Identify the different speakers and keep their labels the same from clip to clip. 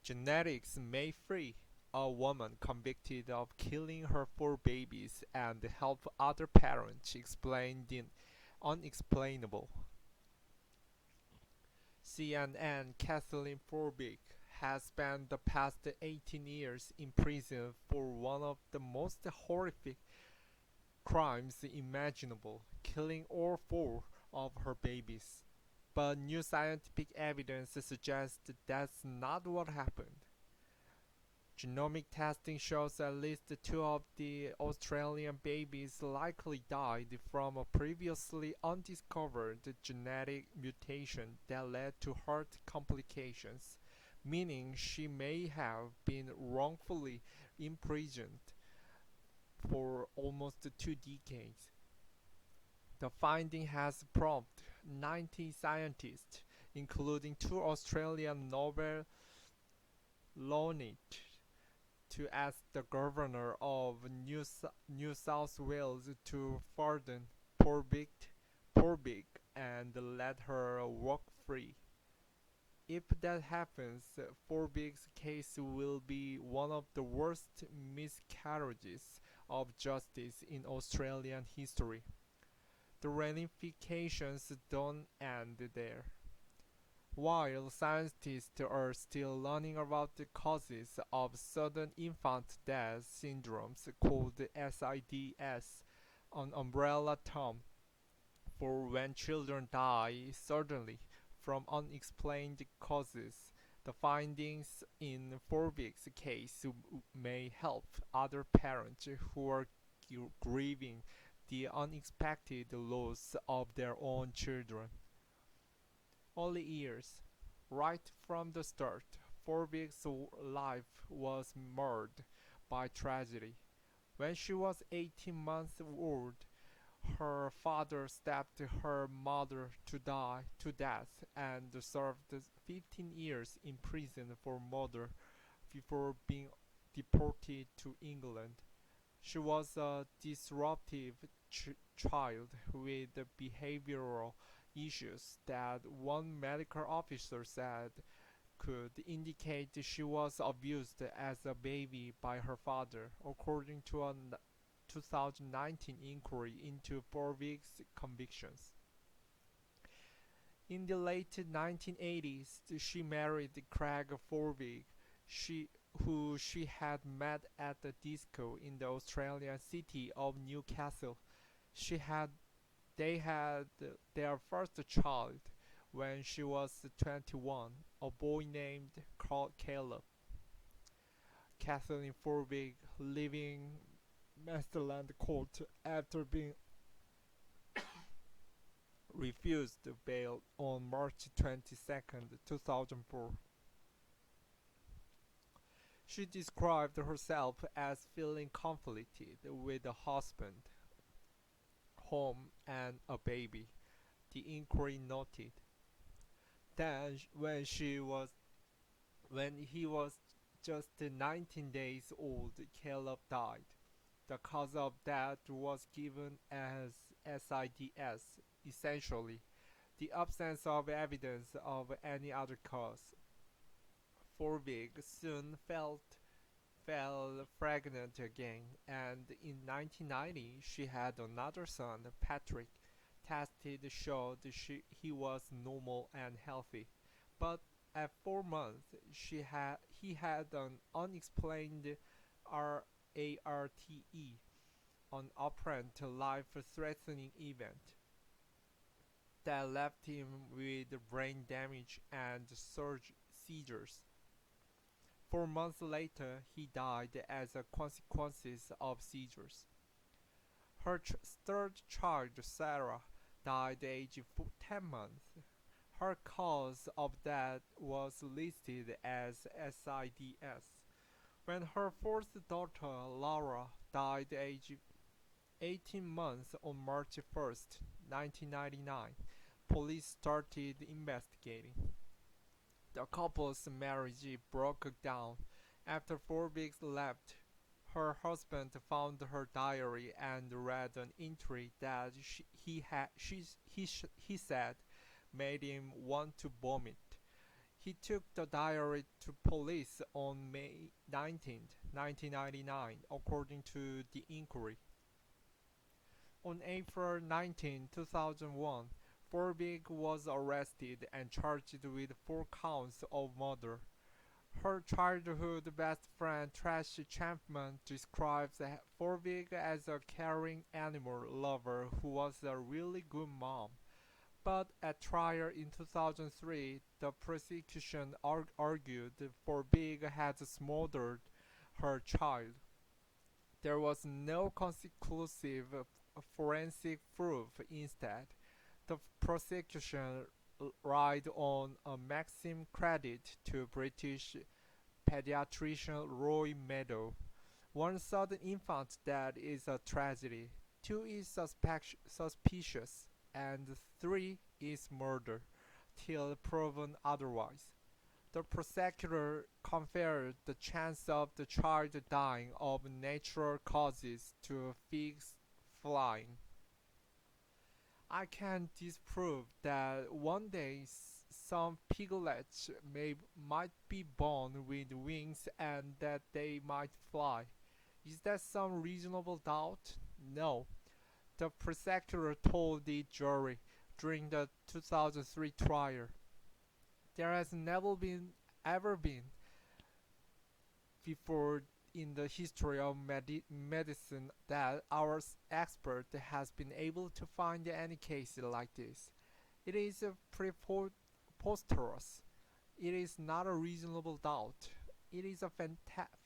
Speaker 1: Genetics may free a woman convicted of killing her four babies and help other parents explain the unexplainable. CNN Kathleen Forbig has spent the past 18 years in prison for one of the most horrific crimes imaginable, killing all four of her babies. But new scientific evidence suggests that's not what happened. Genomic testing shows at least two of the Australian babies likely died from a previously undiscovered genetic mutation that led to heart complications, meaning she may have been wrongfully imprisoned for almost 2 decades. The finding has prompted 90 scientists, including two Australian Nobel laureates, to ask the governor of New South Wales to pardon Porbig and let her walk free. If that happens, Forbig's case will be one of the worst miscarriages of justice in Australian history. The ramifications don't end there. While scientists are still learning about the causes of sudden infant death syndromes called SIDS, an umbrella term for when children die suddenly from unexplained causes, the findings in Forbig's case may help other parents who are grieving the unexpected loss of their own children. Early years. Right from the start, Forbig's life was marred by tragedy. When she was 18 months old, her father stabbed her mother to death and served 15 years in prison for murder before being deported to England. She was a disruptive child with behavioral issues that one medical officer said could indicate she was abused as a baby by her father, according to a 2019 inquiry into Forbig's convictions. In the late 1980s, she married Craig Forbig, she, who she had met at a disco in the Australian city of Newcastle. She had They had their first child when she was 21, a boy named Caleb. Kathleen Forbig, leaving Masterland Court after being refused bail on March 22, 2004. She described herself as feeling conflicted with a husband, home, and a baby, the inquiry noted. Then, when he was just 19 days old, Caleb died. The cause of death was given as SIDS, essentially the absence of evidence of any other cause. Forbig soon fell pregnant again, and in 1990 she had another son, Patrick. Tested showed he was normal and healthy, but at 4 months he had an unexplained ARTE, an apparent life-threatening event that left him with brain damage and seizures. 4 months later, he died as a consequence of seizures. Her third child, Sarah, died aged 10 months. Her cause of death was listed as SIDS. When her fourth daughter, Laura, died aged 18 months on March 1st, 1999, police started investigating. The couple's marriage broke down after Forbes left. Her husband found her diary and read an entry that he said made him want to vomit. He took the diary to police on May 19, 1999, according to the inquiry. On April 19, 2001, Forbig was arrested and charged with 4 counts of murder. Her childhood best friend Tracy Chapman describes Forbig as a caring animal lover who was a really good mom. But at trial in 2003, the prosecution argued Forbig had smothered her child. There was no conclusive forensic proof. Instead, the prosecution relied on a maxim credit to British pediatrician Roy Meadow. One sudden infant death is a tragedy, two is suspicious, and three is murder, till proven otherwise. The prosecutor compared the chance of the child dying of natural causes to pigs flying. I can disprove that one day some piglets might be born with wings and that they might fly. Is that some reasonable doubt? No. The prosecutor told the jury during the 2003 trial. There has never been ever been before in the history of medicine that our expert has been able to find any case like this. It is preposterous. It is not a reasonable doubt. It is a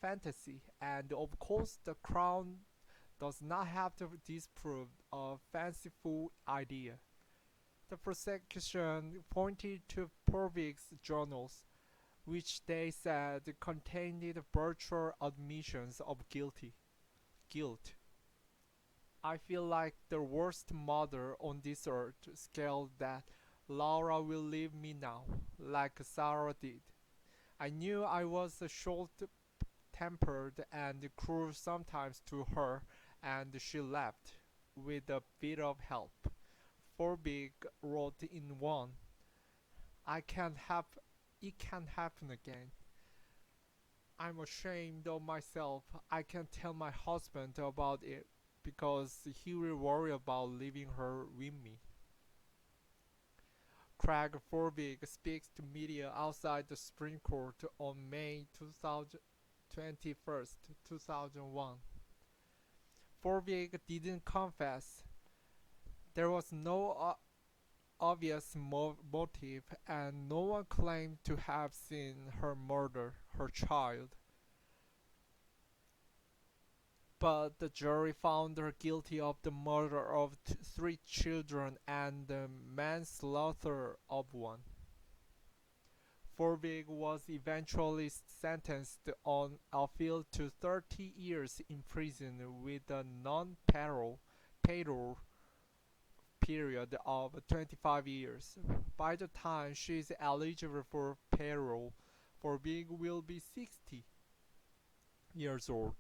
Speaker 1: fantasy, and of course, the Crown does not have to disprove a fanciful idea. The prosecution pointed to Purvik's journals, which they said contained virtual admissions of guilt. I feel like the worst mother on this earth, scared that Laura will leave me now, like Sarah did. I knew I was short-tempered and cruel sometimes to her, and she left, with a bit of help. Forbig wrote in one, I can't have it can't happen again. I'm ashamed of myself. I can't tell my husband about it because he will worry about leaving her with me. Craig Forbig speaks to media outside the Supreme Court on May 21, 2001. Forbig didn't confess. There was no obvious motive, and no one claimed to have seen her murder her child. But the jury found her guilty of the murder of 3 children and the manslaughter of one. Forbig was eventually sentenced on appeal to 30 years in prison with a non-payroll period of 25 years. By the time she is eligible for payroll, Forbig will be 60 years old.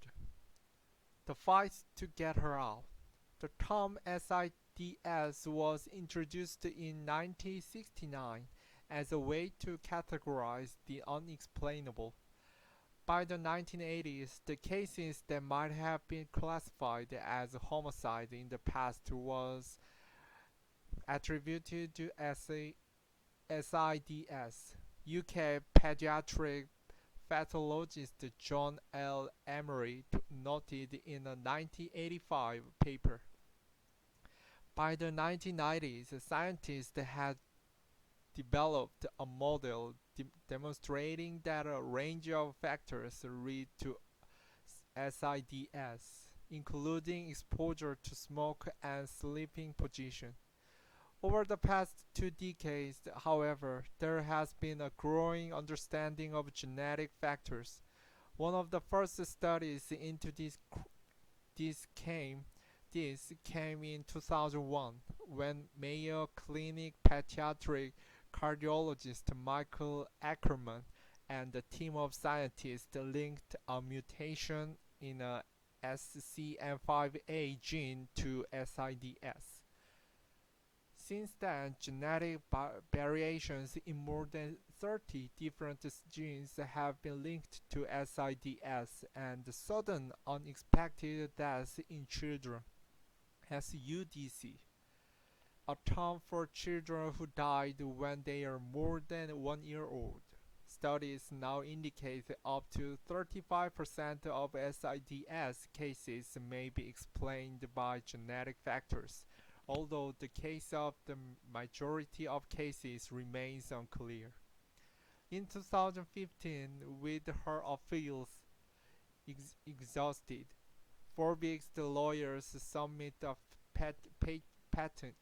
Speaker 1: The fight to get her out. The term SIDS was introduced in 1969 as a way to categorize the unexplainable. By the 1980s, the cases that might have been classified as homicide in the past was attributed to SIDS. UK pediatric pathologist John L. Emery noted in a 1985 paper. By the 1990s, scientists had developed a model demonstrating that a range of factors lead to SIDS, including exposure to smoke and sleeping position. Over the past 2 decades, however, there has been a growing understanding of genetic factors. One of the first studies into this came in 2001 when Mayo Clinic pediatric cardiologist Michael Ackerman and a team of scientists linked a mutation in a SCN5A gene to SIDS. Since then, genetic variations in more than 30 different genes have been linked to SIDS and sudden unexpected deaths in children (SUDC), a term for children who died when they are more than 1 year old. Studies now indicate that up to 35% of SIDS cases may be explained by genetic factors, although the case of the majority of cases remains unclear. In 2015, with her appeals exhausted, Forbig's lawyers submit a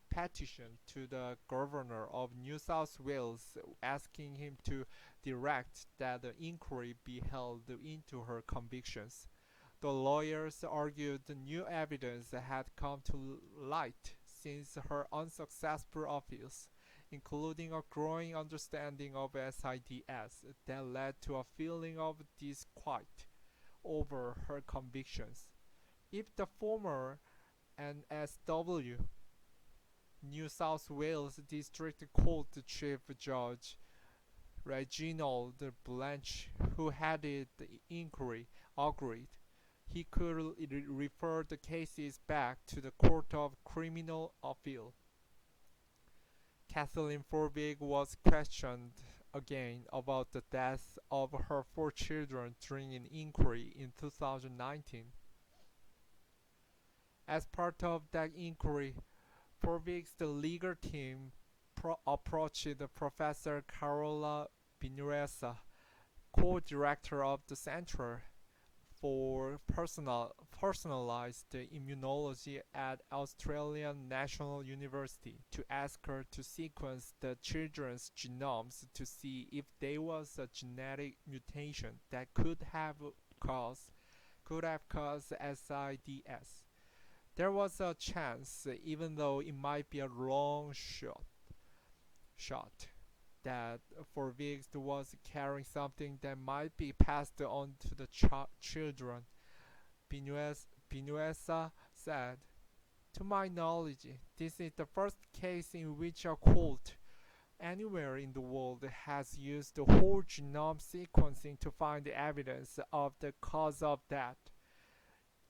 Speaker 1: petition to the governor of New South Wales asking him to direct that the inquiry be held into her convictions. The lawyers argued new evidence had come to light since her unsuccessful appeals, including a growing understanding of SIDS that led to a feeling of disquiet over her convictions. If the former NSW New South Wales District Court Chief Judge Reginald Blanche, who headed the inquiry, agreed he could refer the cases back to the Court of Criminal Appeal. Kathleen Forbig was questioned again about the deaths of her 4 children during an inquiry in 2019. As part of that inquiry, Forbig's legal team approached Professor Carola Vinuesa, co-director of the Center for Personalized Immunology at Australian National University, to ask her to sequence the children's genomes to see if there was a genetic mutation that could have caused SIDS. There was a chance, even though it might be a long shot, that Forbig was carrying something that might be passed on to the children. Vinuesa said, "To my knowledge, this is the first case in which a court anywhere in the world has used the whole genome sequencing to find evidence of the cause of death."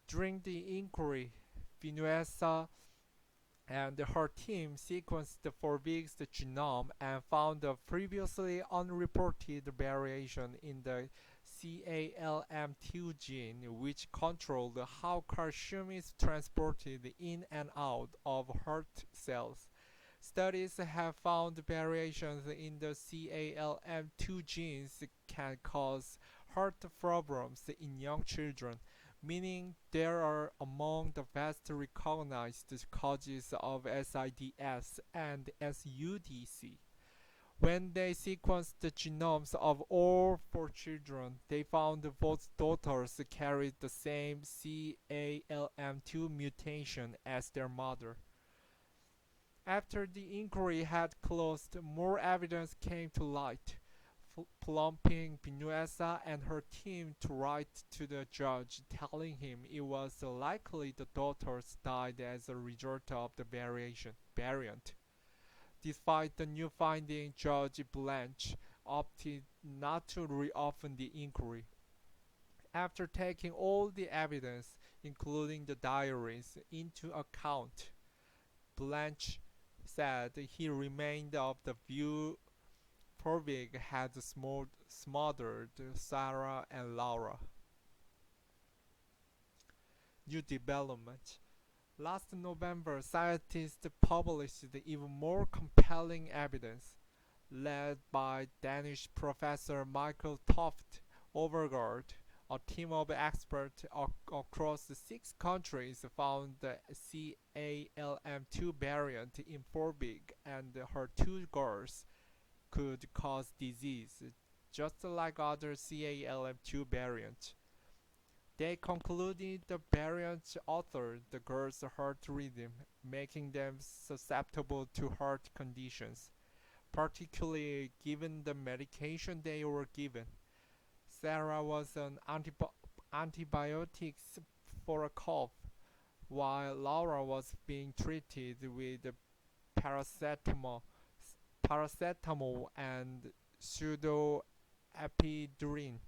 Speaker 1: During the inquiry, Vinuesa and her team sequenced Forbig's genome and found a previously unreported variation in the CALM2 gene, which controlled how calcium is transported in and out of heart cells. Studies have found variations in the CALM2 genes can cause heart problems in young children, meaning they are among the best recognized causes of SIDS and SUDC. When they sequenced the genomes of all 4 children, they found both daughters carried the same CALM2 mutation as their mother. After the inquiry had closed, more evidence came to light, prompting Vinuesa and her team to write to the judge telling him it was likely the daughters died as a result of the variant. Despite the new finding, Judge Blanche opted not to reopen the inquiry. After taking all the evidence, including the diaries, into account, Blanche said he remained of the view Forbig had smothered Sarah and Laura. New development. Last November, scientists published even more compelling evidence, led by Danish professor Michael Toft Overgaard. A team of experts across 6 countries found the CALM2 variant in Forbig and her 2 girls could cause disease, just like other CALM2 variants. They concluded the variant altered the girls' heart rhythm, making them susceptible to heart conditions, particularly given the medication they were given. Sarah was on antibiotics for a cough, while Laura was being treated with paracetamol and pseudoepidurin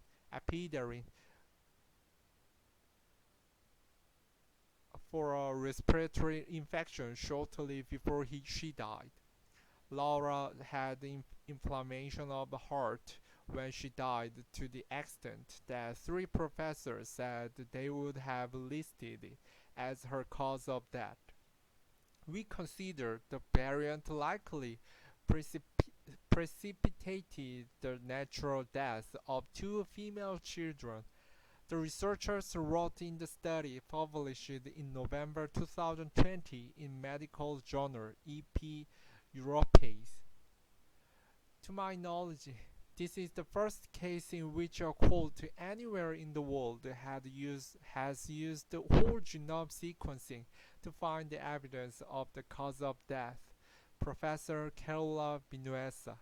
Speaker 1: for a respiratory infection shortly before she died. Laura had inflammation of the heart when she died, to the extent that three professors said they would have listed it as her cause of death. We consider the variant likely precipitated the natural death of two female children. The researchers wrote in the study published in November 2020 in medical journal EP Europace. To my knowledge, this is the first case in which a quote anywhere in the world has used whole genome sequencing to find the evidence of the cause of death. Professor Carola Vinuesa.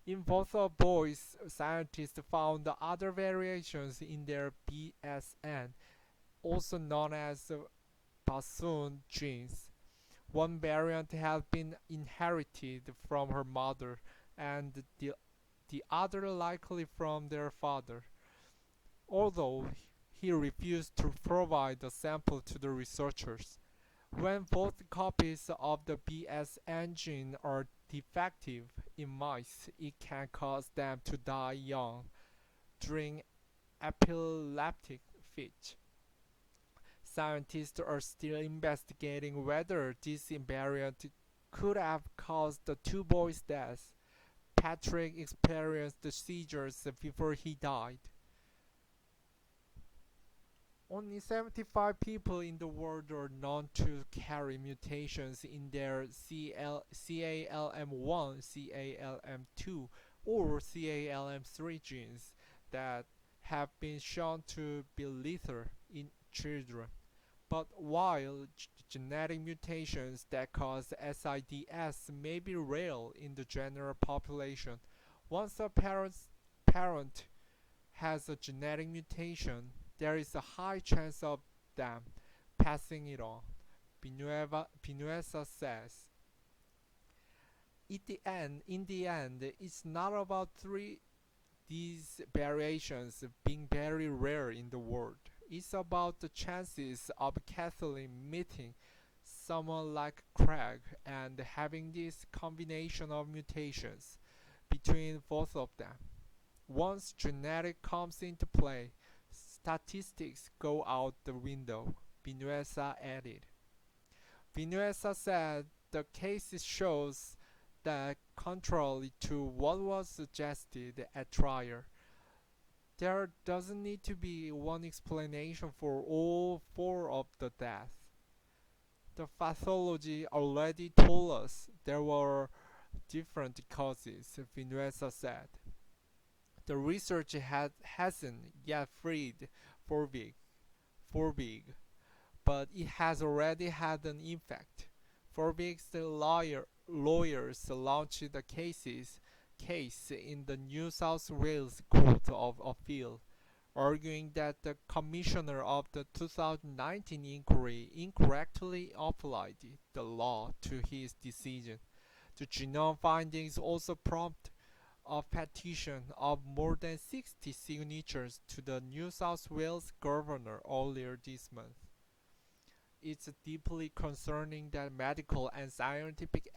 Speaker 1: In both of boys, scientists found other variations in their BSN, also known as Bassoon genes. One variant had been inherited from her mother, and the other likely from their father, although he refused to provide the sample to the researchers. When both copies of the BSN gene are defective in mice, it can cause them to die young during epileptic fit. Scientists are still investigating whether this variant could have caused the two boys' deaths. Patrick experienced the seizures before he died. Only 75 people in the world are known to carry mutations in their CALM1, CALM2, or CALM3 genes that have been shown to be lethal in children. But while genetic mutations that cause SIDS may be rare in the general population, once a parent has a genetic mutation, there is a high chance of them passing it on, Vinuesa says. In the end, it's not about these variations being very rare in the world. It's about the chances of Kathleen meeting someone like Craig and having this combination of mutations between both of them. Once genetic comes into play, statistics go out the window, Vinuesa added. Vinuesa said the case shows that contrary to what was suggested at trial, there doesn't need to be one explanation for all four of the deaths. The pathology already told us there were different causes, Vinuesa said. The research hasn't yet freed Forbig, but it has already had an effect. Forbig's lawyers launched the case in the New South Wales Court of Appeal, arguing that the commissioner of the 2019 inquiry incorrectly applied the law to his decision. The genome findings also prompted a petition of more than 60 signatures to the New South Wales governor earlier this month. It's deeply concerning that medical and scientific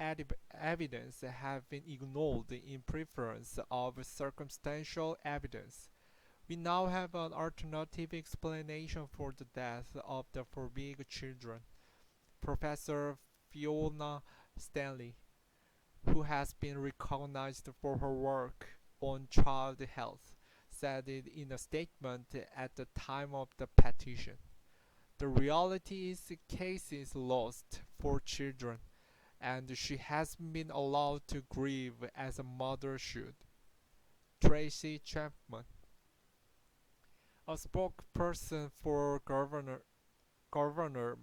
Speaker 1: evidence have been ignored in preference of circumstantial evidence. We now have an alternative explanation for the death of the Forbig children. Professor Fiona Stanley, who has been recognized for her work on child health, said it in a statement at the time of the petition. The reality is the case is lost for children, and she has been allowed to grieve as a mother should. Tracy Chapman, a spokesperson for Governor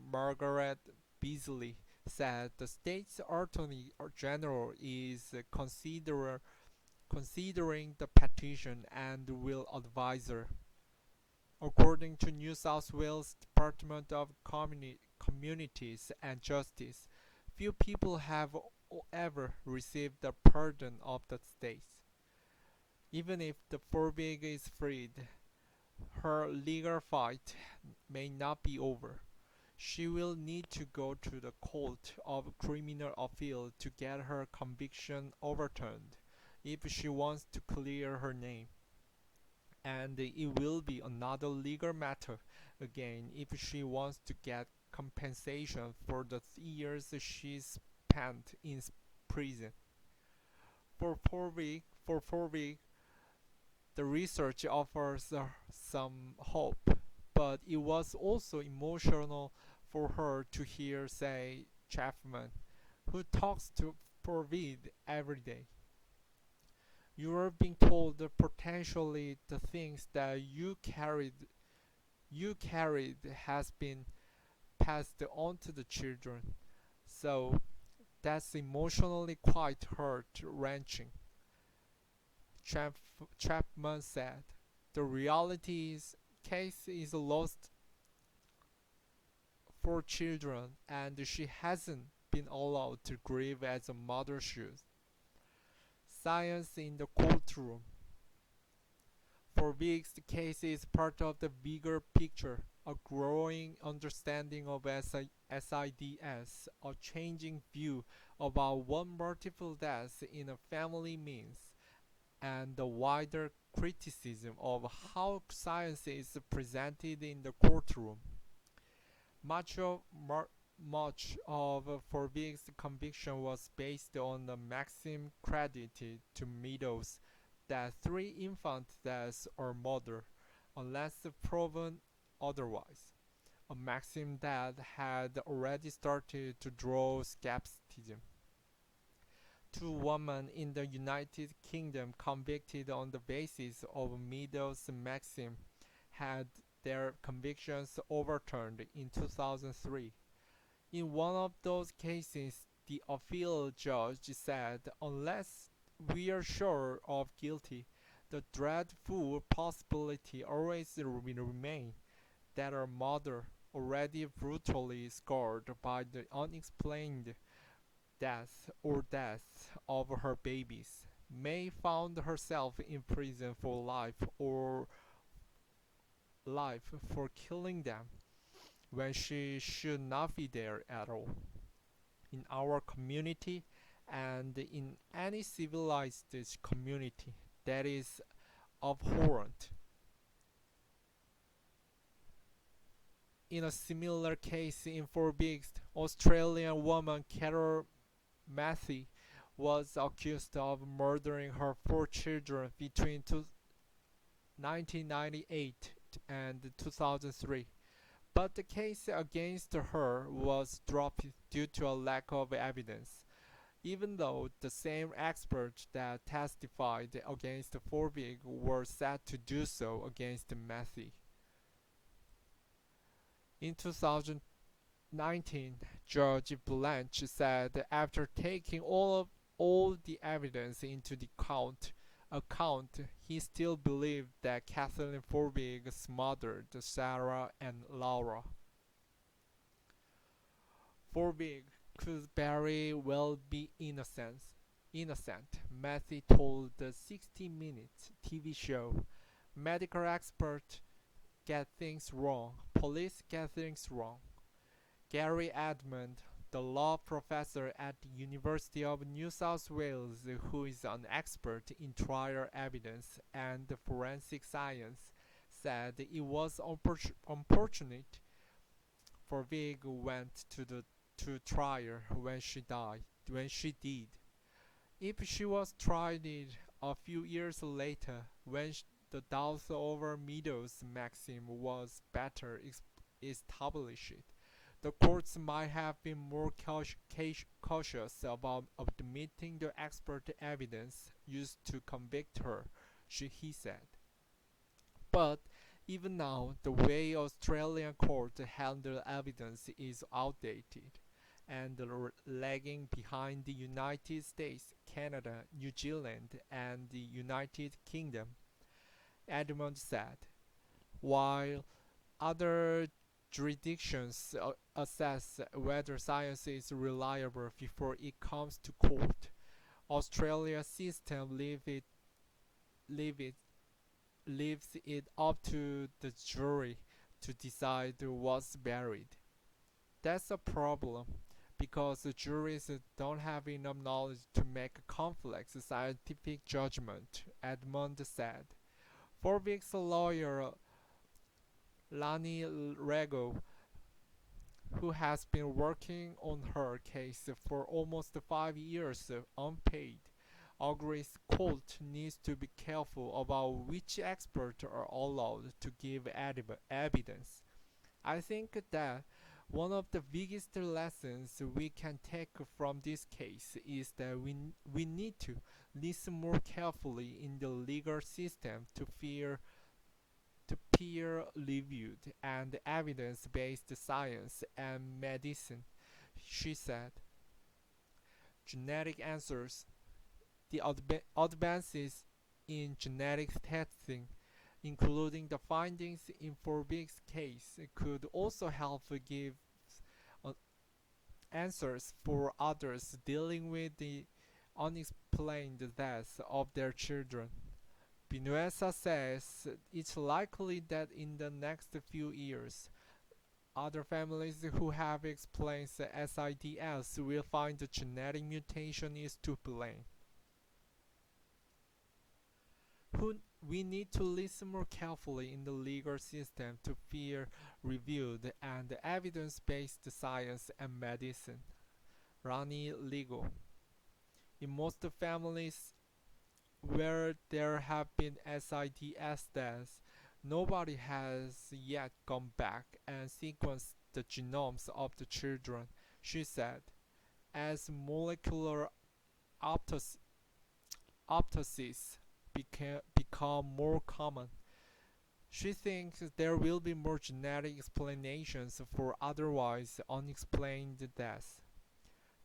Speaker 1: Margaret Beasley, said the state's attorney general is considering the petition and will advise her. According to New South Wales Department of Communities and Justice, few people have ever received the pardon of the states. Even if the Forbig is freed, her legal fight may not be over. She will need to go to the Court of Criminal Appeal to get her conviction overturned if she wants to clear her name. And it will be another legal matter again if she wants to get compensation for the years she spent in prison. For 4 weeks, the research offers some hope, but it was also emotional for her to hear, say, Chapman, who talks to Porvid every day. You are being told that potentially the things that you carried has been passed on to the children. So that's emotionally quite hurt wrenching. Chapman said. The reality is Case is lost for children and she hasn't been allowed to grieve as a mother should. Science in the courtroom. For Biggs, the case is part of the bigger picture, a growing understanding of SIDS, a changing view about what multiple deaths in a family means, and the wider criticism of how science is presented in the courtroom. Much of Forbig's conviction was based on the maxim credited to Meadows that 3 infant deaths are murder, unless proven otherwise, a maxim that had already started to draw skepticism. 2 women in the United Kingdom convicted on the basis of Meadows' maxim had their convictions overturned in 2003. In one of those cases, the appeal judge said, unless we are sure of guilty, the dreadful possibility always will remain that our mother, already brutally scarred by the unexplained death or deaths of her babies, may find herself in prison for life for killing them when she should not be there at all. In our community and in any civilized community, that is abhorrent. In a similar case in Forbig's, Australian woman Carol Matthey was accused of murdering her 4 children between 1998 and 2003. But the case against her was dropped due to a lack of evidence, even though the same experts that testified against Forbig were set to do so against Matthew. In 2019, Judge Blanche said after taking all the evidence into the account, he still believed that Kathleen Forbig smothered Sarah and Laura. Forbig could very well be innocent, Matthew told the 60 Minutes TV show. Medical experts get things wrong. Police get things wrong. Gary Edmond, the law professor at the University of New South Wales, who is an expert in trial evidence and forensic science, said it was unfortunate Forbig went to trial when she did. If she was tried a few years later, when the doubt over Meadows' maxim was better established, the courts might have been more cautious about admitting the expert evidence used to convict her, he said. But even now, the way Australian courts handle evidence is outdated and lagging behind the United States, Canada, New Zealand, and the United Kingdom, Edmund said. While other jurisdictions assess whether science is reliable before it comes to court. Australia's system leave it, leaves it up to the jury to decide what's buried. That's a problem because the juries don't have enough knowledge to make a complex scientific judgment, Edmund said. Forbig's lawyer Lani Rego, who has been working on her case for almost 5 years unpaid, agrees court needs to be careful about which experts are allowed to give evidence. I think that one of the biggest lessons we can take from this case is that we need to listen more carefully in the legal system to peer-reviewed and evidence-based science and medicine, she said. Genetic answers. The advances in genetic testing, including the findings in Forbig's case, could also help give uh, answers for others dealing with the unexplained deaths of their children. Binuesa says it's likely that in the next few years, other families who have explained SIDS will find the genetic mutation is to blame. We need to listen more carefully in the legal system to peer-reviewed and evidence-based science and medicine. Rani Legal. In most families where there have been SIDS deaths, nobody has yet gone back and sequenced the genomes of the children, she said. As molecular autopsies become more common, she thinks there will be more genetic explanations for otherwise unexplained deaths.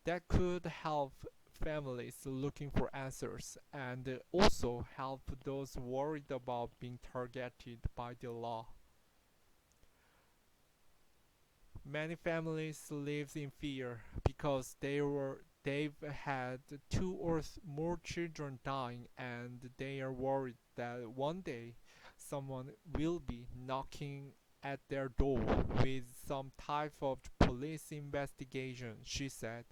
Speaker 1: That could help families looking for answers and also help those worried about being targeted by the law. Many families live in fear because they've had two or more children dying and they are worried that one day someone will be knocking at their door with some type of police investigation, she said.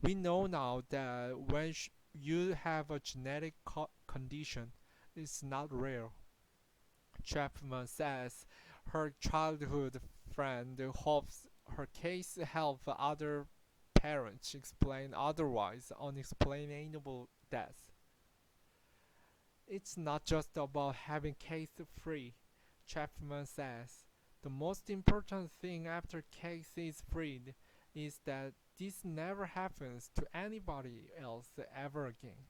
Speaker 1: We know now that when you have a genetic condition, it's not rare. Chapman says her childhood friend hopes her case helps other parents explain otherwise unexplainable deaths. It's not just about having case free, Chapman says. The most important thing after case is freed is that this never happens to anybody else ever again.